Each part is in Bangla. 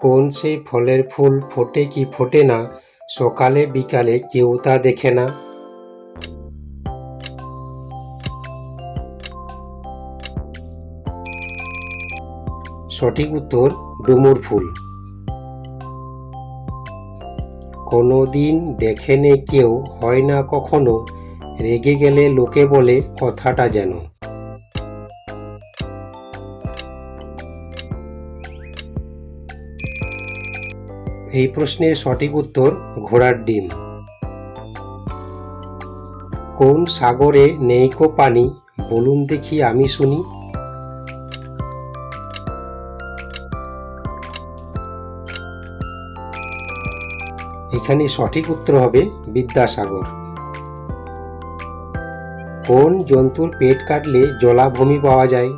কোন সেই ফলের ফুল ফোটে কি ফোটে না, সকালে বিকালে কেউ তা দেখে না? সঠিক উত্তর ডুমুর ফুল। কোনো দিন দেখেনে কেউ, হয় না কখনো, রেগে গেলে লোকে বলে কথাটা যেন। এই প্রশ্নের সঠিক উত্তর ঘোড়ার ডিম। কোন সাগরে নেইকো পানি, বলুন দেখি আমি শুনি? এখানে সঠিক উত্তর হবে বিদ্যাসাগর। কোন জন্তুর পেট কাটলে জলাভূমি পাওয়া যায়?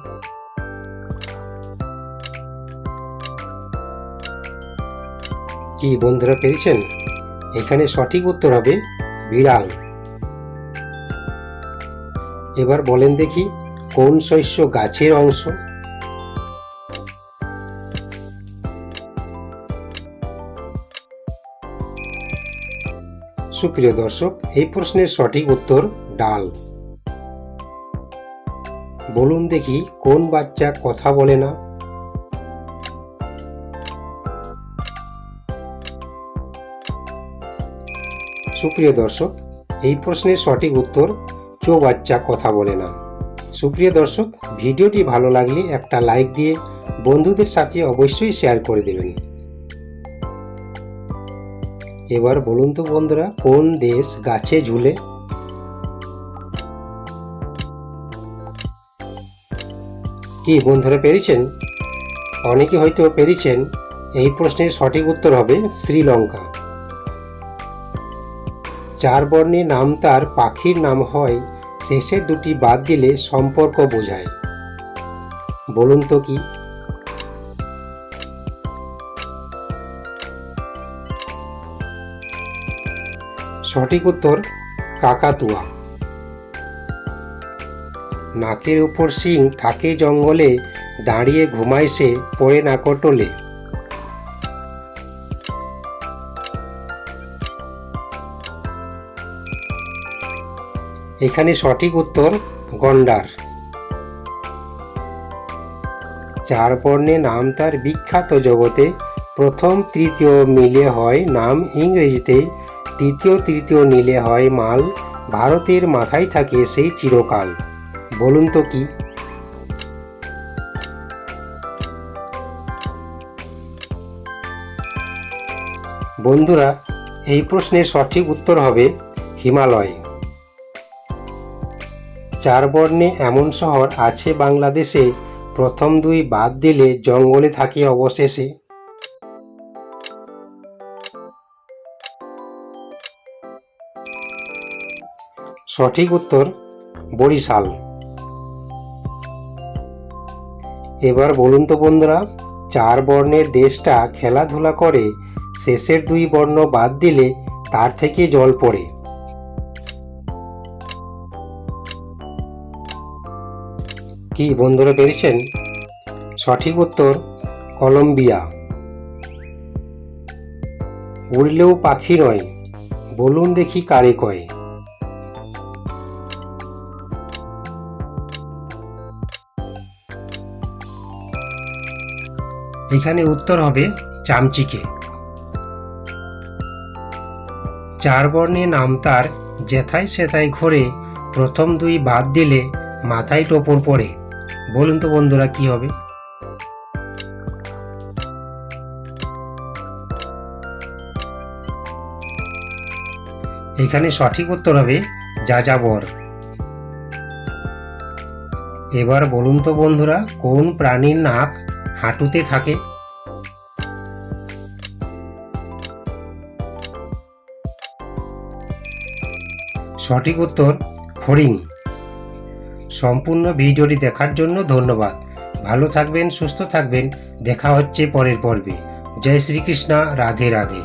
কি বন্ধুরা পেরেছেন? এখানে সঠিক উত্তর হবে বিড়াল। এবার বলেন দেখি, কোন শস্য গাছের অংশ? সুপ্রিয় দর্শক, এই প্রশ্নের সঠিক উত্তর ডাল। বলুন দেখি, কোন বাচ্চা কথা বলে না? সুপ্রিয় দর্শক, এই প্রশ্নের সঠিক উত্তর চৌবাচ্চা কথা বলে না। সুপ্রিয় দর্শক, ভিডিওটি ভালো লাগলে একটা লাইক দিয়ে বন্ধুদের সাথে অবশ্যই শেয়ার করে দেবেন। এবার বলুন তো বন্ধুরা, কোন দেশ গাছে ঝুলে? কি বন্ধুরা পেরেছেন? অনেকে হয়তো পেরেছেন। এই প্রশ্নের সঠিক উত্তর হবে শ্রীলঙ্কা। চার বর্ণে নাম তার পাখির নাম হয়, শেষের দুটি বাদ দিলে সম্পর্ক বোঝায়। বলুন তো কি? সঠিক উত্তর কাকাতুয়া। নাকের উপর শিং থাকে জঙ্গলে, দাঁড়িয়ে ঘুমায় সে, পড়ে না কটলে। এখানে সঠিক উত্তর গন্ডার। চার বর্ণে নাম তার বিখ্যাত জগতে, প্রথম তৃতীয় মিলে হয় নাম ইংরেজিতে, তৃতীয় তৃতীয় নিলে হয় মাল, ভারতের মাথায় থাকে সেই চিরকাল। বলুন তো কি? বন্ধুরা, এই প্রশ্নের সঠিক উত্তর হবে হিমালয়। চার বর্ণে এমন শহর আছে বাংলাদেশে, প্রথম দুই বাদ দিলে জঙ্গলে থাকে অবশেষে। সঠিক উত্তর বরিশাল। এবার বলুন তো বন্ধুরা, চার বর্ণের দেশটা খেলাধুলা করে, শেষের দুই বর্ণ বাদ দিলে তার থেকে জল পড়ে। কি বন্ধুরা পেরেছেন? সঠিক উত্তর কলম্বিয়া। উড়লেও পাখি নয়, বলুন দেখি কারে কয়? এখানে উত্তর হবে চামচিকে। চার বর্ণে নাম তার যেথায় সেথায় ঘোরে, প্রথম দুই বাদ দিলে মাথায় টোপর পড়ে। বলুন তো বন্ধুরা কি হবে? এখানে সঠিক উত্তর হবে যাযাবর। এবার বলুন তো বন্ধুরা, কোন প্রাণীর নাক হাঁটুতে থাকে? সঠিক উত্তর ফড়িং। সম্পূর্ণ ভিডিওটি দেখার জন্য ধন্যবাদ। ভালো থাকবেন, সুস্থ থাকবেন। দেখা হচ্ছে পরের পর্বে। জয় শ্রীকৃষ্ণ, রাধে রাধে।